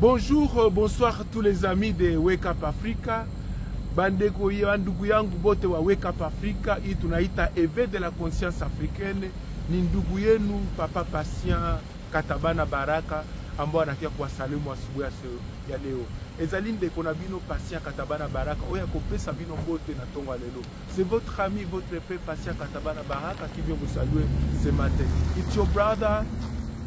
Bonjour, bonsoir à tous les amis de Wake Up Africa. Bandeko ndugu yangu bote wa Wake Up Africa, hii tunaita éveil de la conscience africaine. Ni ndugu yenu Papa Patient Katabana Baraka ambao anakia kuwasalimu asubuhi ya leo. Ezalinde kona bino Patient Katabana Baraka oya kopesa bino bote na tongo lelo. C'est votre ami, votre frère Patient Katabana Baraka qui vient vous saluer ce matin. It's your brother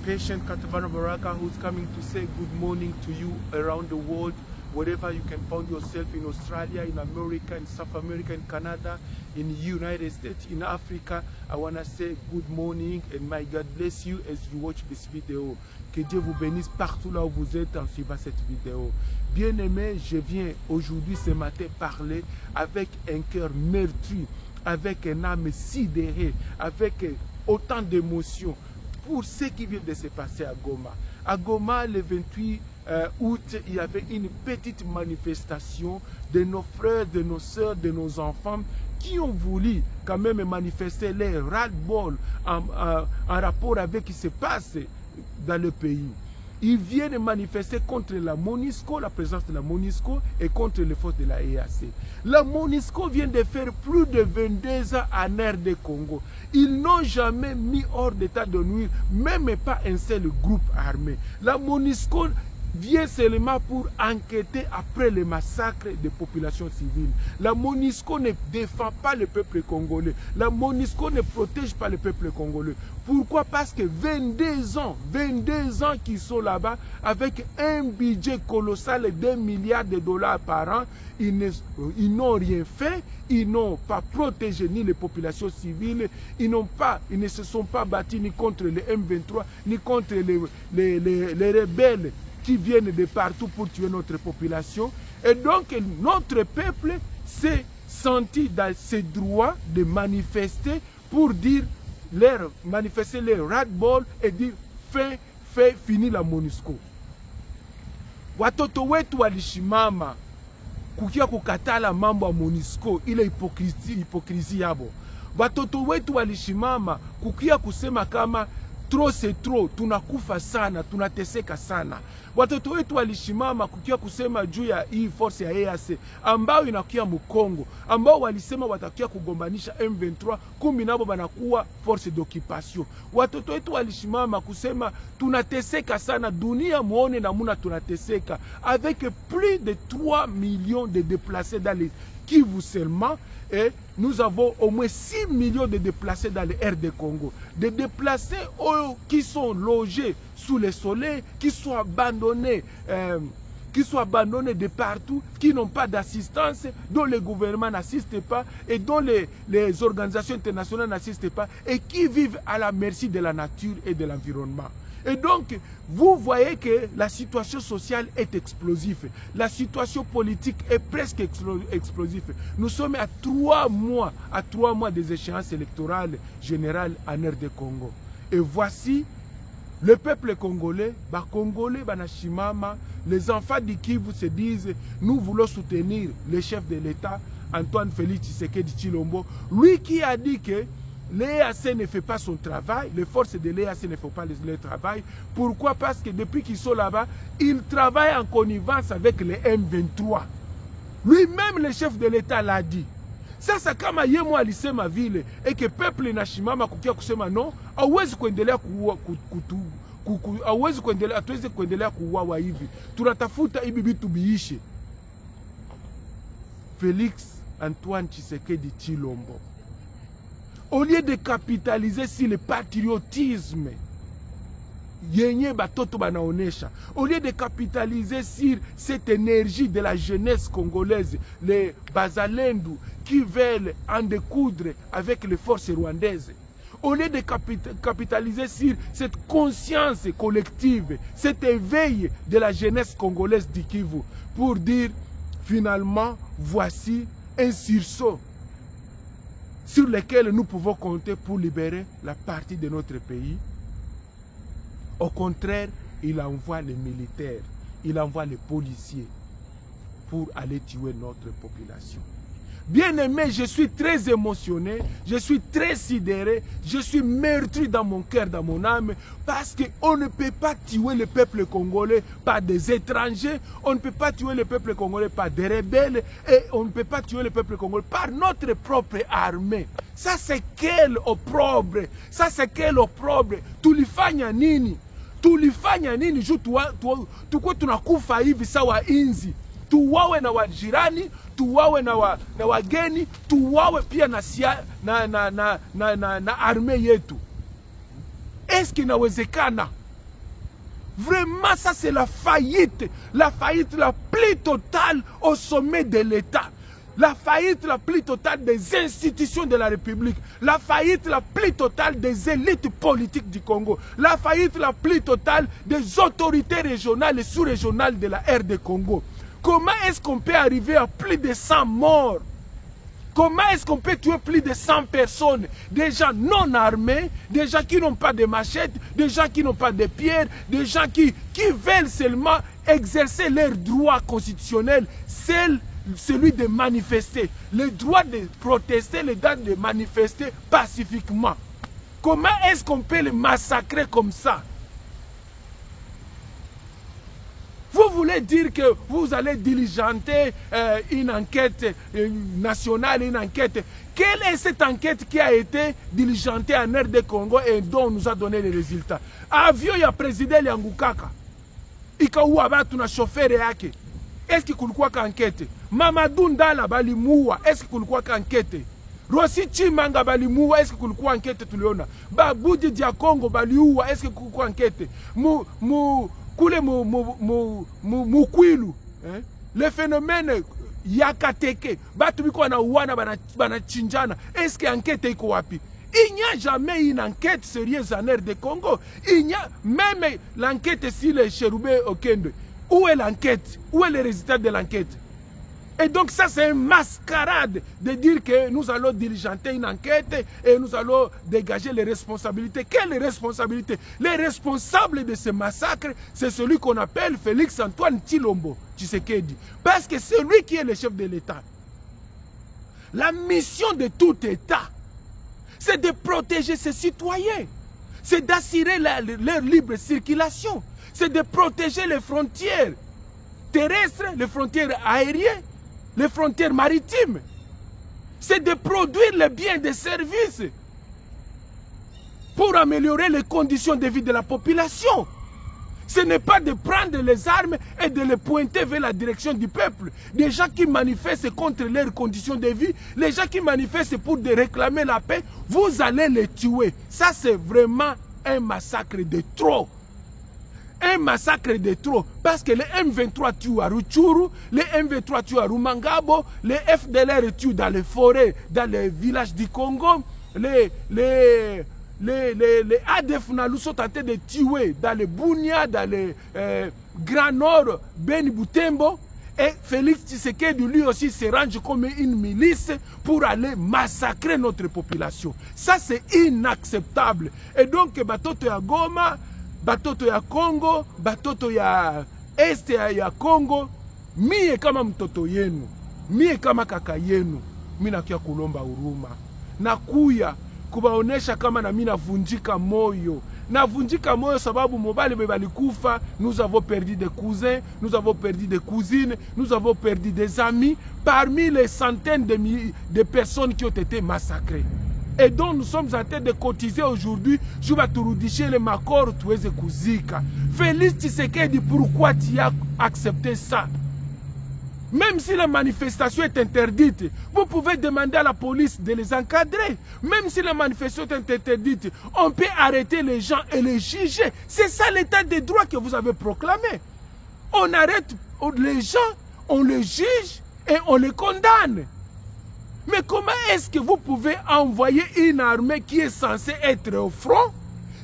Patient Katabana Baraka who's coming to say good morning to you around the world, wherever you can find yourself, in Australia, in America, in South America, in Canada, in the United States, in Africa. I want to say good morning and may God bless you as you watch this video. Que Dieu vous bénisse partout là où vous êtes en suivant cette vidéo. Bien-aimés, je viens aujourd'hui, ce matin, parler avec un cœur meurtri, avec un âme sidérée, avec autant d'émotions pour ce qui vient de se passer à Goma. À Goma, le 28 août, il y avait une petite manifestation de nos frères, de nos sœurs, de nos enfants qui ont voulu quand même manifester leur ras-le-bol en rapport avec ce qui se passe dans le pays. Ils viennent manifester contre la MONUSCO, la présence de la MONUSCO et contre les forces de la EAC. La MONUSCO vient de faire plus de 22 ans en RD Congo. Ils n'ont jamais mis hors d'état de nuire, même pas un seul groupe armé. La MONUSCO vient seulement pour enquêter après les massacres des populations civiles. La MONUSCO ne défend pas le peuple congolais. La MONUSCO ne protège pas le peuple congolais. Pourquoi? Parce que 22 ans qu'ils sont là-bas, avec un budget colossal de 2 milliards de dollars par an, ils n'ont rien fait, ils n'ont pas protégé ni les populations civiles, ils ne se sont pas battus ni contre les M23, ni contre les rebelles qui viennent de partout pour tuer notre population. Et donc, notre peuple s'est senti dans ses droits de manifester pour dire, manifester leur ras-le-bol et dire fini la MONUSCO. Watoto wetu walishimama kukia kukatala mambo ya MONUSCO, ile hipokrisi yabo. Watoto wetu walishimama kukia kusema kama trop c'est trop, tunakufa sana, tunateseka sana. Watoto wetu walishimama kukia kusema juu ya hii force ya EAC ambao inakia Mkongo, ambao walisema watakia kugombanisha M23, kumbi nabo banakuwa force d'occupation. Watoto wetu walishimama kusema tunateseka sana, dunia muone namuna tunateseka, avec plus de 3 millions de déplacés dans les Kivu seulement, et nous avons au moins 6 millions de déplacés dans le RD Congo. Des déplacés qui sont logés sous le soleil, qui sont abandonnés de partout, qui n'ont pas d'assistance, dont le gouvernement n'assiste pas et dont les organisations internationales n'assistent pas, et qui vivent à la merci de la nature et de l'environnement. Et donc, vous voyez que la situation sociale est explosive. La situation politique est presque explosive. Nous sommes à 3 mois des échéances électorales générales en RD Congo. Et voici le peuple congolais, Banashimama, les enfants du Kivu se disent, nous voulons soutenir le chef de l'État, Antoine Félix Tshisekedi Tshilombo, lui qui a dit que l'EAC ne fait pas son travail, les forces de l'EAC ne font pas le travail. Pourquoi? Parce que depuis qu'ils sont là-bas, ils travaillent en connivence avec les M23. Lui-même, le chef de l'État l'a dit. Sasa kama yemo alisema vile, et que peuple inashimama kukia kusema non, hawezi kuendelea hatuwezi kuendelea kuuawa hivi. Tunatafuta hivi vitu biishe. Félix Antoine Tshisekedi Tshilombo, au lieu de capitaliser sur le patriotisme, au lieu de capitaliser sur cette énergie de la jeunesse congolaise, les Bazalendu qui veulent en découdre avec les forces rwandaises, au lieu de capitaliser sur cette conscience collective, cet éveil de la jeunesse congolaise du Kivu, pour dire finalement, voici un sursaut sur lesquels nous pouvons compter pour libérer la partie de notre pays. Au contraire, il envoie les militaires, il envoie les policiers pour aller tuer notre population. Bien aimé, je suis très émotionné, je suis très sidéré, je suis meurtri dans mon cœur, dans mon âme, parce qu'on ne peut pas tuer le peuple congolais par des étrangers, on ne peut pas tuer le peuple congolais par des rebelles, et on ne peut pas tuer le peuple congolais par notre propre armée. Ça c'est quel opprobre, ça c'est quel opprobre. Tulifanya nini? Tulifanya nini juu tukuwe tunakufa hivi sawa inzi? Tuwawe na wajirani, tuwawe na wageni, tuwawe pia na armée yetu. Est-ce qu'il inawezekana? Vraiment, ça c'est la faillite la plus totale au sommet de l'État. La faillite la plus totale des institutions de la République. La faillite la plus totale des élites politiques du Congo. La faillite la plus totale des autorités régionales et sous-régionales de la RD Congo. Comment est-ce qu'on peut arriver à plus de 100 morts? Comment est-ce qu'on peut tuer plus de 100 personnes? Des gens non armés, des gens qui n'ont pas de machettes, des gens qui n'ont pas de pierres, des gens qui veulent seulement exercer leur droit constitutionnel, celui de manifester, le droit de protester, le droit de manifester pacifiquement. Comment est-ce qu'on peut les massacrer comme ça? Vous voulez dire que vous allez diligenter une enquête nationale, une enquête. Quelle est cette enquête qui a été diligentée en RD Congo et dont on nous a donné les résultats? Avion ya président Yangukaka. Ikaua batu na chauffeur yake. Est-ce qu'il kulikuwa ka enquête? Mamadou Ndala balimuua. Est-ce qu'il kulikuwa ka enquête? Rossi Chimanga balimuua. Est-ce qu'il kulikuwa enquête tuliona? Babudi dia Congo baliua. Est-ce qu'il kulikuwa enquête? Kule mukwilu, le phénomène yakateke, batu biko wanauana banachinjana, est-ce que enquête iko wapi? Il n'y a jamais une enquête sérieuse en RD Congo. Il n'y a même l'enquête sur les Cherubé Okende. Où est l'enquête? Où est le résultat de l'enquête? Et donc ça c'est une mascarade de dire que nous allons diligenter une enquête et nous allons dégager les responsabilités. Quelles responsabilités? Les responsables de ce massacre, c'est celui qu'on appelle Félix Antoine Tshilombo Tshisekedi. Parce que c'est lui qui est le chef de l'État. La mission de tout État, c'est de protéger ses citoyens. C'est d'assurer leur libre circulation. C'est de protéger les frontières terrestres, les frontières aériennes, les frontières maritimes. C'est de produire les biens et des services pour améliorer les conditions de vie de la population. Ce n'est pas de prendre les armes et de les pointer vers la direction du peuple. Des gens qui manifestent contre leurs conditions de vie, les gens qui manifestent pour réclamer la paix, vous allez les tuer. Ça c'est vraiment un massacre de trop. Un massacre de trop, parce que les M23 tuent à Rutshuru, les M23 tuent à Rumangabo, les FDLR tuent dans les forêts, dans les villages du Congo, les ADF Nalu sont en train de tuer dans les Bunia, dans les Grand Nord, Beni Butembo, et Félix Tshisekedi lui aussi se range comme une milice pour aller massacrer notre population. Ça c'est inacceptable. Et donc Batoto ya Goma, batoto ya Congo, batoto ya este ya Congo, mie kama mtoto yenu, mie kama kaka yenu, mina kia kulomba huruma. Nakuya kubaonesha kama na mina vunjika moyo. Navunjika moyo sababu mobali bebalikufa, nous avons perdu des cousins, nous avons perdu des cousines, nous avons perdu des amis, parmi les centaines de personnes qui ont été massacrées. Et donc nous sommes en train de cotiser aujourd'hui, je vais te rudisher le makoro tuweze kuzika. Félix Tshisekedi, pourquoi tu as accepté ça? Même si la manifestation est interdite, vous pouvez demander à la police de les encadrer. Même si la manifestation est interdite, on peut arrêter les gens et les juger. C'est ça l'état de droit que vous avez proclamé. On arrête les gens, on les juge et on les condamne. Mais comment est-ce que vous pouvez envoyer une armée qui est censée être au front,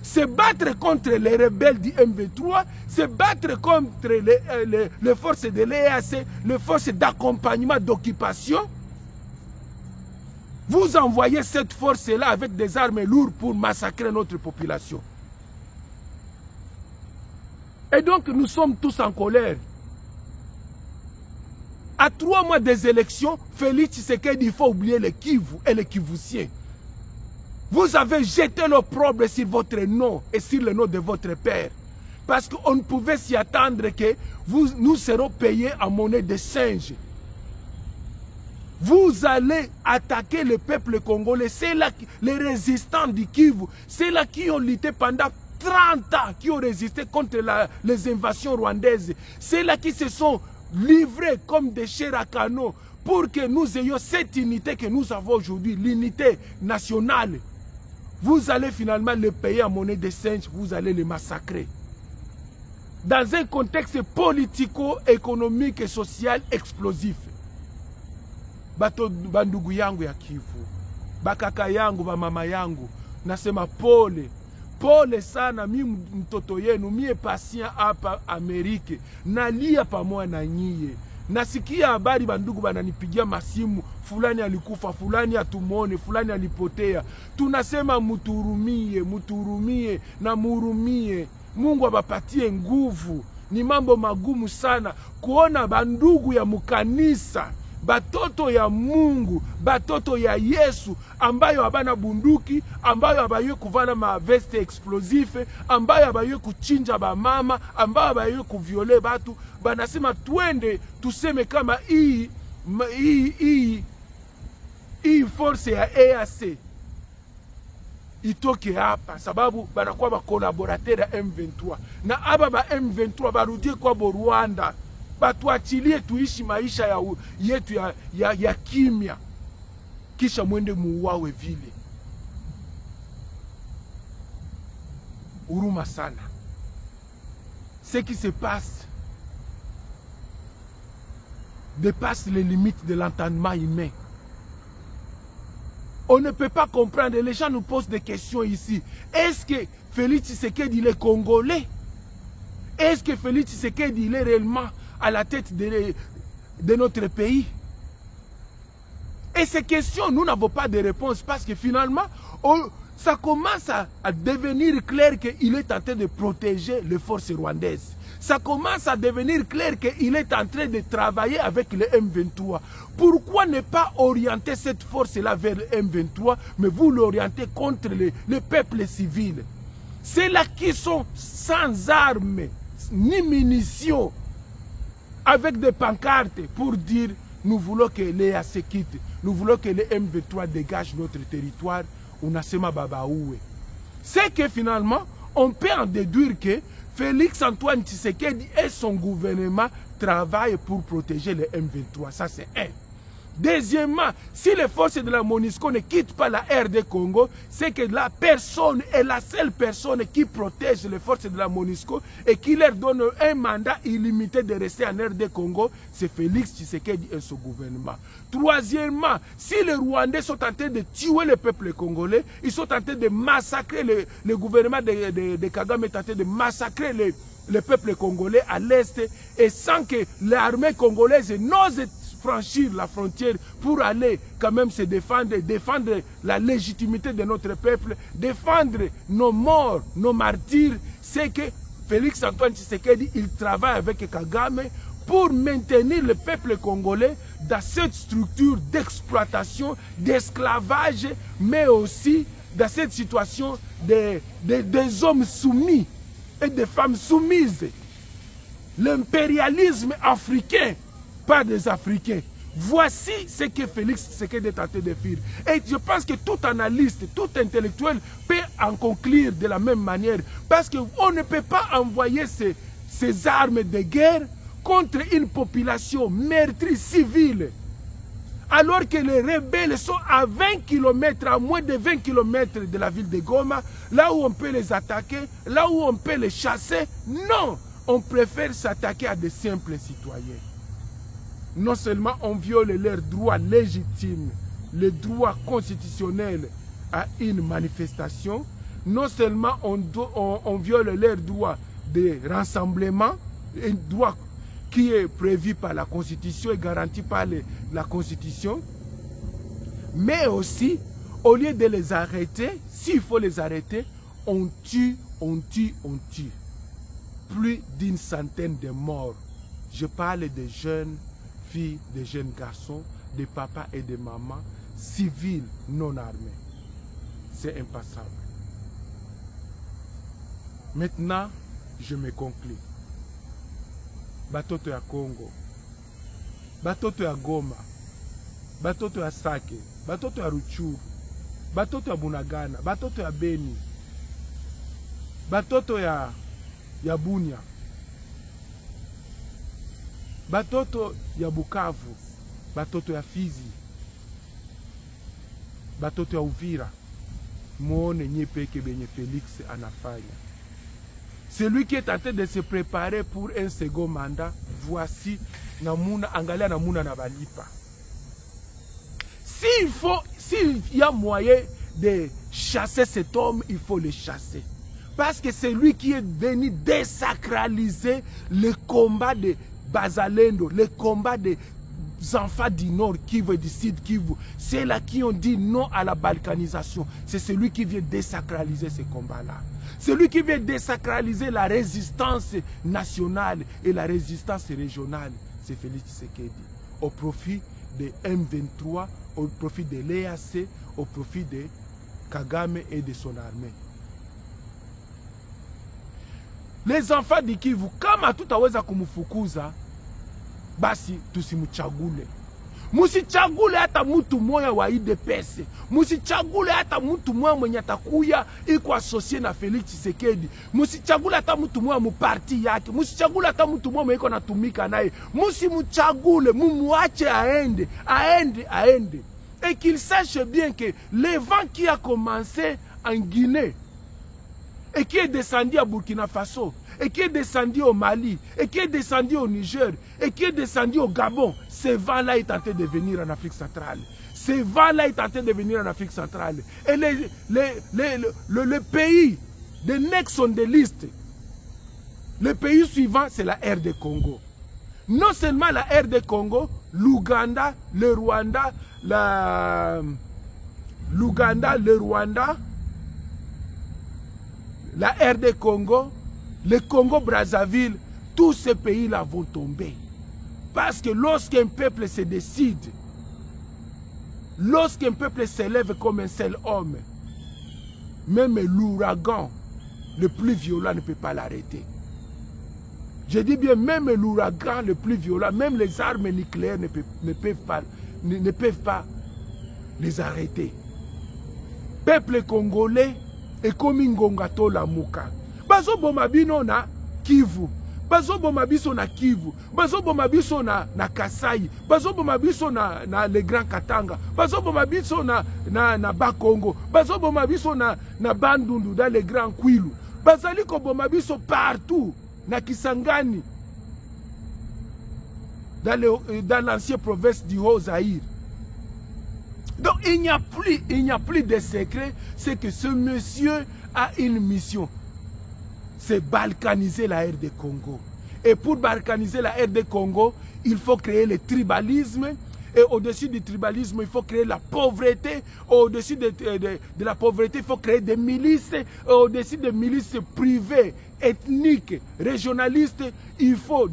se battre contre les rebelles du M23, se battre contre les forces de l'EAC, les forces d'accompagnement d'occupation? Vous envoyez cette force-là avec des armes lourdes pour massacrer notre population. Et donc nous sommes tous en colère. À 3 mois des élections, Félix Tshisekedi, il faut oublier les Kivu et les Kivusiens. Vous avez jeté l'opprobre sur votre nom et sur le nom de votre père. Parce qu'on ne pouvait s'y attendre que nous serons payés en monnaie de singe. Vous allez attaquer le peuple congolais. C'est là les résistants du Kivu. C'est là qui ont lutté pendant 30 ans, qui ont résisté contre les invasions rwandaises. C'est là qui se sont livrés comme des chairs à canon pour que nous ayons cette unité que nous avons aujourd'hui, l'unité nationale. Vous allez finalement le payer en monnaie de singe, vous allez le massacrer. Dans un contexte politico-économique et social explosif. Bandugu yangu ya Kivu, bakaka yangu, bamama yangu, nasema pole. Pole sana, mi mtoto yenu, mie patient hapa Amerike, nalia pamoja na nyie. Nasikia habari bandugu bananipigia masimu, fulani alikufa, fulani atumone, fulani alipotea. Tunasema muturumie, muturumie na murumie. Mungu abapatie nguvu. Ni mambo magumu sana kuona bandugu ya mukanisa, batoto ya Mungu, batoto ya Yesu, ambayo abana bunduki, ambayo abaye kuvala maveste explosive, ambayo abaye kuchinja ba mama, ambayo abaye kuviole batu, banasema twende tuseme kama hii force ya EAC itoke hapa, sababu banakuwa ba collaborateur ya M23. Na aba ba M23 barudie kwa Rwanda. Batuachilie tuishi maisha yetu ya kimya. Kisha mwende muuawe vile. Huruma sana. Ce qui se passe dépasse les limites de l'entendement humain. On ne peut pas comprendre. Les gens nous posent des questions ici. Est-ce que Félix Tshisekedi il est congolais? Est-ce que Félix Tshisekedi il est réellement à la tête de notre pays? Et ces questions, nous n'avons pas de réponse parce que finalement, ça commence à devenir clair qu'il est en train de protéger les forces rwandaises. Ça commence à devenir clair qu'il est en train de travailler avec le M23. Pourquoi ne pas orienter cette force-là vers le M23, mais vous l'orientez contre le peuple civil? C'est là qui sont sans armes, ni munitions, avec des pancartes pour dire nous voulons que l'EAC se quitte, nous voulons que le M23 dégage notre territoire, unasema babaoué. C'est que finalement, on peut en déduire que Félix Antoine Tshisekedi et son gouvernement travaillent pour protéger le M23. Ça, c'est un. Deuxièmement, si les forces de la MONUSCO ne quittent pas la RD Congo, c'est que la personne est la seule personne qui protège les forces de la MONUSCO et qui leur donne un mandat illimité de rester en RD Congo, c'est Félix Tshisekedi et son gouvernement. Troisièmement, si les Rwandais sont en train de tuer le peuple congolais, ils sont en train de massacrer le gouvernement de Kagame est en train de massacrer le peuple congolais à l'est, et sans que l'armée congolaise n'ose franchir la frontière pour aller quand même se défendre, défendre la légitimité de notre peuple, défendre nos morts, nos martyrs, c'est que Félix Antoine Tshisekedi, il travaille avec Kagame pour maintenir le peuple congolais dans cette structure d'exploitation, d'esclavage, mais aussi dans cette situation des hommes soumis et des femmes soumises. L'impérialisme africain, pas des Africains. Voici ce que Félix Tshisekedi est en train de faire. Et je pense que tout analyste, tout intellectuel peut en conclure de la même manière. Parce qu'on ne peut pas envoyer ces armes de guerre contre une population meurtrie civile. Alors que les rebelles sont à 20 km, à moins de 20 km de la ville de Goma, là où on peut les attaquer, là où on peut les chasser. Non, on préfère s'attaquer à des simples citoyens. Non seulement on viole leurs droits légitimes, le droit constitutionnel à une manifestation, non seulement on viole leurs droits de rassemblement, un droit qui est prévu par la Constitution et garanti par la Constitution, mais aussi, au lieu de les arrêter, s'il faut les arrêter, on tue, on tue, on tue. Plus d'une centaine de morts. Je parle de jeunes filles, des jeunes garçons, des papas et des mamans, civils non armés. C'est impassable. Maintenant, je me conclue. Batoto ya Congo, batoto ya Goma, batoto ya Sake, batoto ya Ruchuru, batoto ya Bunagana, batoto ya Beni, batoto ya Bunia, batoto ya Bukavu, batoto ya Fizi, batoto ya Uvira, muone nye peke benye Félix anafanya. Celui qui est en train de se préparer pour un second mandat, voici namuna angalia namuna na balipa. S'il y a moyen de chasser cet homme, il faut le chasser. Parce que c'est lui qui est venu désacraliser le combat de Bazalendo, le combat des enfants du Nord Kivu et du Sud Kivu. C'est là qui ont dit non à la balkanisation. C'est celui qui vient désacraliser ce combat-là. Celui qui vient désacraliser la résistance nationale et la résistance régionale, c'est Félix Tshisekedi. Au profit de M23, au profit de l'EAC, au profit de Kagame et de son armée. Les enfants du Kivu, kama tutaweza kumufukuza, basi tusimuchagule. Musichagule hata mtu moya wa IDPS. Musichagule hata mtu moya mwenye atakuya iko asosie na Félix Tshisekedi. Musichagule hata mtu moya mu parti yake. Musichagule hata mtu moya mwenye natumika naye. Musimuchagule, mumuache aende, aende. Et qu'il sache bien que le vent qui a commencé en Guinée et qui est descendu à Burkina Faso, et qui est descendu au Mali, et qui est descendu au Niger, et qui est descendu au Gabon, ce vent-là est en train de venir en Afrique centrale. Ce vent-là est en train de venir en Afrique centrale. Et le pays, the next on the list, le pays suivant, c'est la RD Congo. Non seulement la RD Congo, l'Ouganda, le Rwanda, la RD Congo, le Congo-Brazzaville, tous ces pays-là vont tomber. Parce que lorsqu'un peuple se décide, lorsqu'un peuple s'élève comme un seul homme, même l'ouragan le plus violent ne peut pas l'arrêter. Je dis bien, même l'ouragan le plus violent, même les armes nucléaires ne peuvent pas les arrêter. Peuple congolais est comme Ngongato la Mouka. Bazo bomabino na Kivu. Bazo bomabiso na Kivu. Bazo bomabiso na Kasai. Bazo bomabiso na le Grand Katanga. Bazo bomabiso na Bakongo. Bazo bomabiso na Bandundu dans le Grand Kwilu. Bazali ko bomabiso partout na Kisangani. Dans l'ancienne province du Haut-Zaïre. Donc il n'y a plus de secret, c'est que ce monsieur a une mission. C'est balkaniser la RD Congo. Et pour balkaniser la RD Congo, il faut créer le tribalisme. Et au-dessus du tribalisme, il faut créer la pauvreté. Au-dessus de la pauvreté, il faut créer des milices. Au-dessus des milices privées, ethniques, régionalistes, il faut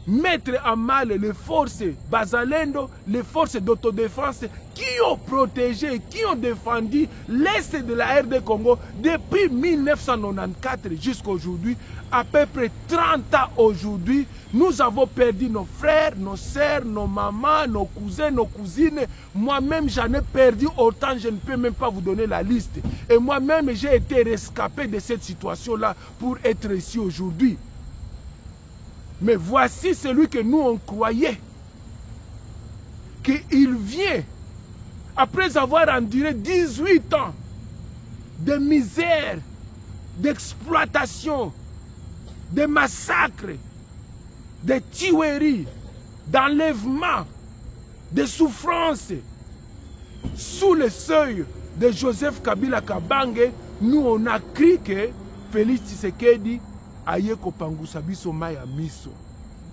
mettre en mal les forces Bazalendo, les forces d'autodéfense qui ont protégé, qui ont défendu l'Est de la RD Congo depuis 1994 jusqu'à aujourd'hui. À peu près 30 ans aujourd'hui, nous avons perdu nos frères, nos sœurs, nos mamans, nos cousins, nos cousines. Moi-même, j'en ai perdu autant, je ne peux même pas vous donner la liste. Et moi-même, j'ai été rescapé de cette situation-là pour être ici aujourd'hui. Mais voici celui que nous on croyait qu'il vient après avoir enduré 18 ans de misère, d'exploitation, de massacres, de tueries, d'enlèvements, de souffrances. Sous le seuil de Joseph Kabila Kabange, nous on a cru que Félix Tshisekedi aye kopangusa biso maya miso.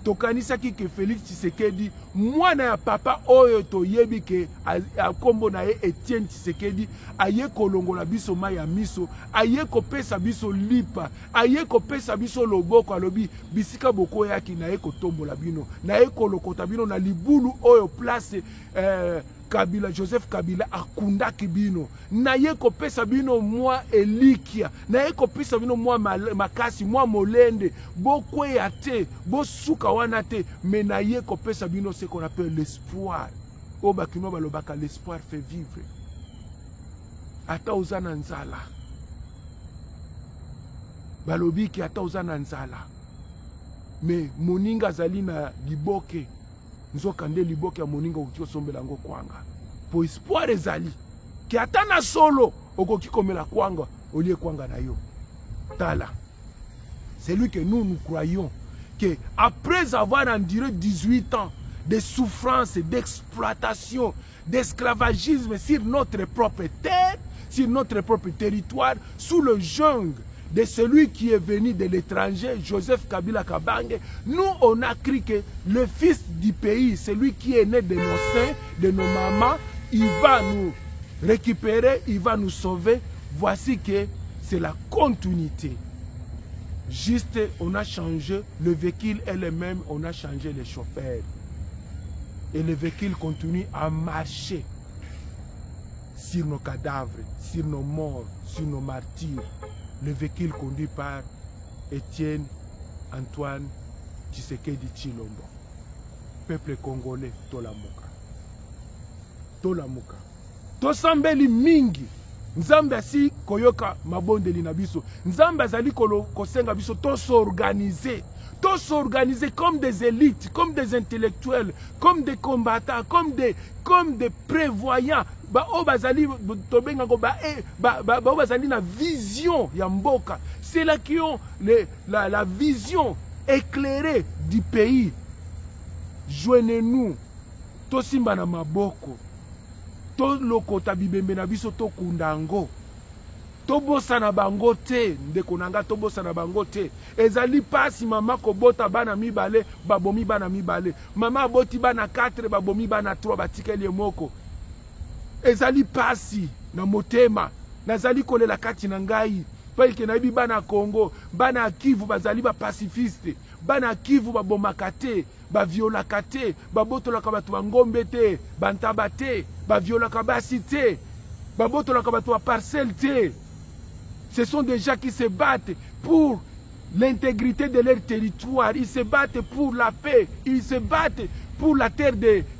tokanisaki ke Félix Tshisekedi mwana ya papa oyo toyebi ke akombo na ye Etienne Tshisekedi aye kolongola biso mai ya miso, aye kopesa biso lipa, aye kopesa biso loboko, alobi bisika boko yaki na ye kotombola bino, na ye kolokota bino na libulu oyo place Kabila, Joseph Kabila akundaki bino, na ye kopesa bino mwa elikia, na ye kopesa bino mwa makasi, mwa molende, bokwe ya te, bosuka wana te, mais na ye kopesa bino ce qu'on appelle l'espoir. O bakino balobaka l'espoir fait vivre. Ata uzana nzala. Balobiki ata uzana nzala. Mais moninga zali na liboke. Nzoka nde liboke ya moninga ukitio sombela ngo kwanga. Po espoir ezali. Ki atana solo okoki komela kwanga olie kwanga na yo. Tala. C'est lui que nous croyons que après avoir enduré 18 ans de souffrance, d'exploitation, d'esclavagisme sur notre propre terre, sur notre propre territoire, sous le jungle de celui qui est venu de l'étranger, Joseph Kabila Kabange, nous on a cru que le fils du pays, celui qui est né de nos seins, de nos mamans, il va nous récupérer, il va nous sauver. Voici que c'est la continuité. Juste, on a changé le véhicule elle-même, on a changé les chauffeurs. Et le véhicule continue à marcher sur nos cadavres, sur nos morts, sur nos martyrs. Le véhicule conduit par Etienne Antoine Tshisekedi Tshilombo. Peuple congolais, Tolamuka. Tolamuka. Tosambeli mingi. Nzambe asi koyoka mabondeli na biso. Nzambe azali kosenga biso to s'organiser. To s'organiser comme des élites, comme des intellectuels, comme des combattants, comme des prévoyants. Ba o bazali tobenga ko ba bazali na vision ya mboka. C'est là qui ont la vision éclairée du pays. Joignez-nous. To simba na maboko. To lokota bibembe na biso to kundango. To bosa na bango te, ndeko nanga to bosa na bango te. Ezali pasi mama ko bota bana mibale, babomi bana mibale. Mama aboti bana 4, babomi bana 3, batikeli moko. Ezali pasi na motema, nazali kolela kati na ngai. Paike na ibi bana Congo, bana Kivu bazali ba pacifiste, bana Kivu babomaka te, ba violaka te, babotolaka batu ba ngombe te, bantaba te, ba violaka basi te, babotolaka batu ba parcelle te. Ce sont des gens qui se battent pour l'intégrité de leur territoire, ils se battent pour la paix, ils se battent pour la terre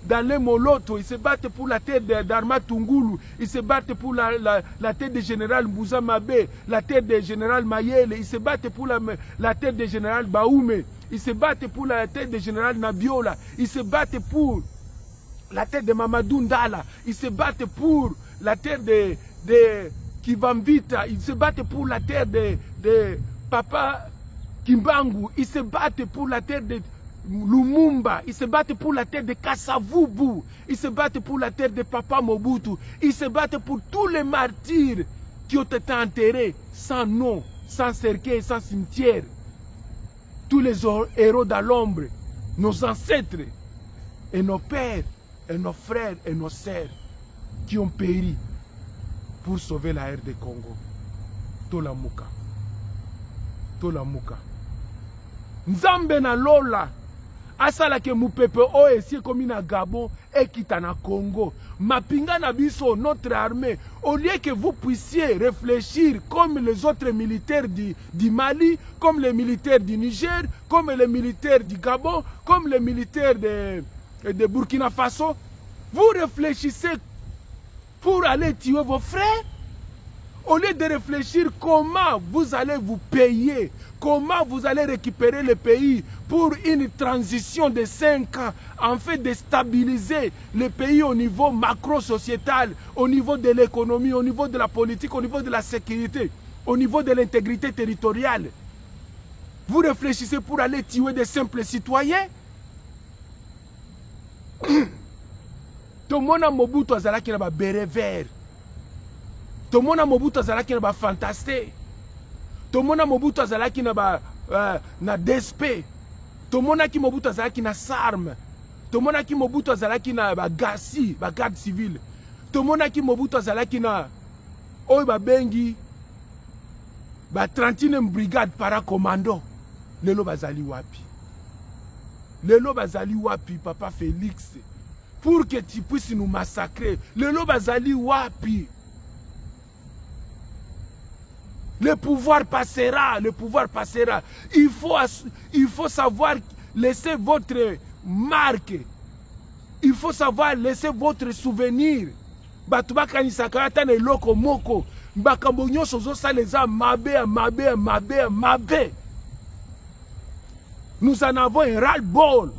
d'Alain Moloto, ils se battent pour la terre d'Arma Tungulu, ils se battent pour la terre de général Mbouza Mabe, la terre de général Mayele, ils se battent pour la terre de général Baoume, ils se battent pour la terre de général Nabiola, ils se battent pour la terre de Mamadou Ndala, ils se battent pour la terre de Kivambita, ils se battent pour la terre de Papa Kimbangu, ils se battent pour la terre de Lumumba, ils se battent pour la terre de Kasavubu, ils se battent pour la terre de Papa Mobutu, ils se battent pour tous les martyrs qui ont été enterrés sans nom, sans cercueil, sans cimetière. Tous les héros dans l'ombre, nos ancêtres et nos pères et nos frères et nos sœurs qui ont péri pour sauver la ère de Congo. Tolamuka. Tolamuka. Nzambe na lola. Asala ke mupepe o esi komi na Gabon et kita na Congo. Mapinga na biso, notre armée, au lieu que vous puissiez réfléchir comme les autres militaires du Mali, comme les militaires du Niger, comme les militaires du Gabon, comme les militaires de Burkina Faso, vous réfléchissez pour aller tuer vos frères. Au lieu de réfléchir comment vous allez vous payer, comment vous allez récupérer le pays pour une transition de 5 ans, en fait de stabiliser le pays au niveau macro-sociétal, au niveau de l'économie, au niveau de la politique, au niveau de la sécurité, au niveau de l'intégrité territoriale. Vous réfléchissez pour aller tuer des simples citoyens. Tout le monde a Mobutu azalaki na ba béret vert. Tout le monde a Mobutu azalaki na ba fantasté. Tout le monde a Mobutu azalaki na ba na DSP. tomonaki Mobutu azalaki na sarme, tomonaki Mobutu azalaki na bagasi, bagarde civile, tomonaki Mobutu azalaki na oyo babengi ba 31e brigade paracommando. Lelo bazali wapi? Lelo bazali wapi, papa Félix? Pour que tu puisses nous massacrer. Lelo bazali wapi? Le pouvoir passera, le pouvoir passera. Il faut savoir laisser votre marque. Il faut savoir laisser votre souvenir. Batubaka ni sakarata ne loko moko. Bakambo nyonso zo saleza mabe, mabe, mabe, mabe. Nous en avons un ras-le-bol.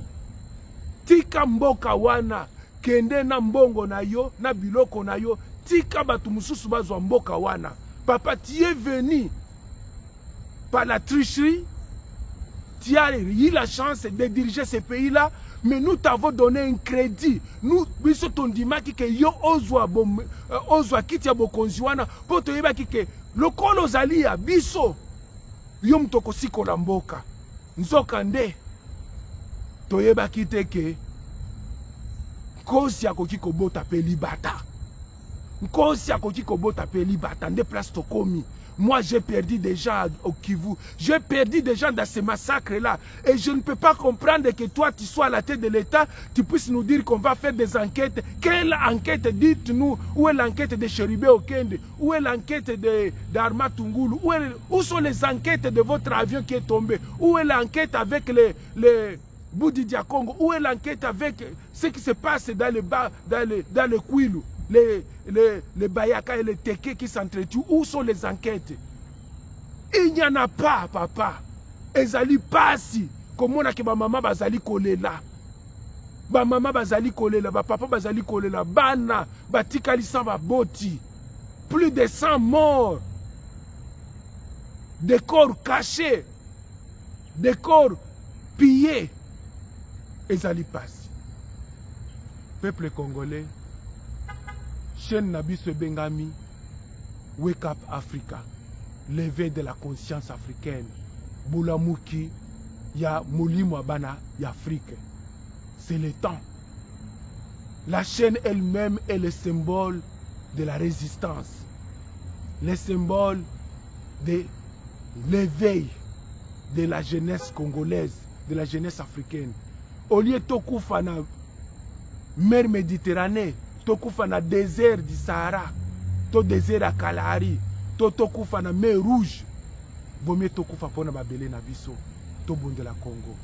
Tika mboka wana, kende na mbongo na yo, na biloko na yo, tika batu mususu bazwa mboka wana. Papa, tu es venu par la tricherie, tu as eu la chance de diriger ce pays-là, mais nous t'avons donné un crédit. Nous, biso tondimaki ke yo ozwa kiti ya bokonzi wana, po toyebaki ke lokolo ozali ya biso, yo mtoko sikola mboka. Nzoka nde toyebaki te ke nkosi akoki kobota pe libata. Nkosi akoki kobota pe libata nde place tokomi. Moi j'ai perdu des gens au Kivu, j'ai perdu des gens dans ces massacres là, et je ne peux pas comprendre que toi tu sois à la tête de l'État, tu puisses nous dire qu'on va faire des enquêtes. Quelle enquête? Dites-nous, où est l'enquête de Cherubé Okende, où est l'enquête d'Arma Tungulu, où sont les enquêtes de votre avion qui est tombé, où est l'enquête avec les Boudidia Congo, où est l'enquête avec ce qui se passe dans le Kwilu, les Bayaka et les Teke qui s'entretuent? Où sont les enquêtes? Il n'y en a pas, papa. Ezali pasi. Comment on a que ma maman bazali kolela? Ba maman bazali kolela, ba papa bazali kolela, bana, batika lisamba boti. Plus de 100 morts. Des corps cachés. Des corps pillés. Ezali pasi. Peuple congolais, chaîne Nabiso Bengami, Wake Up Africa, l'éveil de la conscience africaine, Boulamouki, ya Molimo Abana, ya Afrique. C'est le temps. La chaîne elle-même est le symbole de la résistance, le symbole de l'éveil de la jeunesse congolaise, de la jeunesse africaine. Au lieu de Tokufa na mer Méditerranée, Tokufa na désert du Sahara, to désert à Kalahari, Tokufa na mer Rouge, vaut mieux Tokufa pour na babele na biso, to bon de la Congo.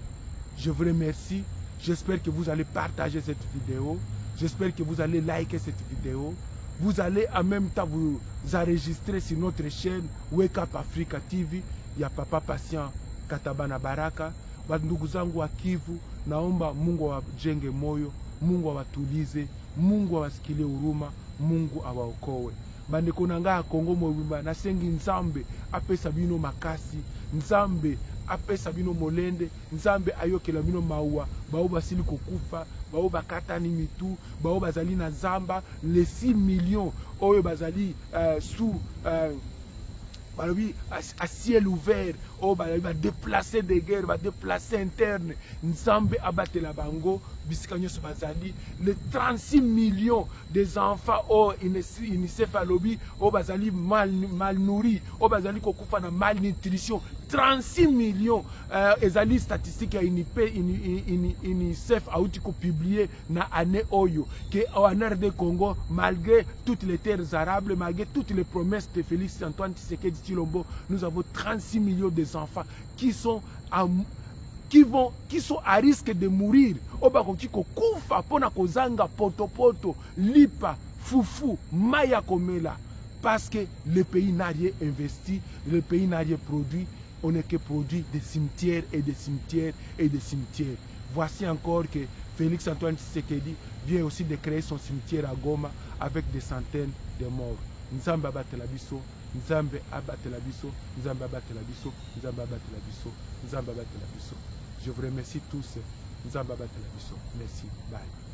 Je vous remercie. J'espère que vous allez partager cette vidéo. J'espère que vous allez liker cette vidéo. Vous allez en même temps vous enregistrer sur notre chaîne Wake Up Africa TV. Ya Papa Patient Katabana Baraka. Ndugu zangu wa Kivu, naomba Mungu awajenge moyo, Mungu awatulize, Mungu awasikilie huruma, Mungu awaokoe. Bandeko nanga Kongo mobimba nasengi Nzambe apesa bino makasi, Nzambe apesa bino molende, Nzambe ayokela bino maua, bao basili kokufa, bao bakatani mitu, bao bazali na zamba, les 6 millions oyo bazali sous à ciel ouvert, oh, va déplacer des guerres, va déplacer interne. Nzambe abatte la bango, bisikanyos bazali, les 36 millions des enfants, oh, UNICEF à lobby, oh, bazali mal nourris, oh, bazali kokufa na malnutrition. 36 millions, ezali statistiques à UNICEF a outi ko publié na année oyo, que en RD Congo, malgré toutes les terres arabes, malgré toutes les promesses de Félix Antoine Tshisekedi Tshilombo, nous avons 36 millions des enfants qui sont à risque de mourir. Obakotiko kufa pona kozanga poto lipa fufu maya komela, parce que le pays n'a rien investi, le pays n'a rien produit. On n'est que produit des cimetières et des cimetières et des cimetières. Voici encore que Félix Antoine Tshisekedi vient aussi de créer son cimetière à Goma avec des centaines de morts. Nzambe abate la biso, Nzambe abate la biso, Nzambe abate la biso, Nzambe abate la biso, Nzambe abate la biso. Je vous remercie tous. Nzambe abate la biso. Merci. Bye.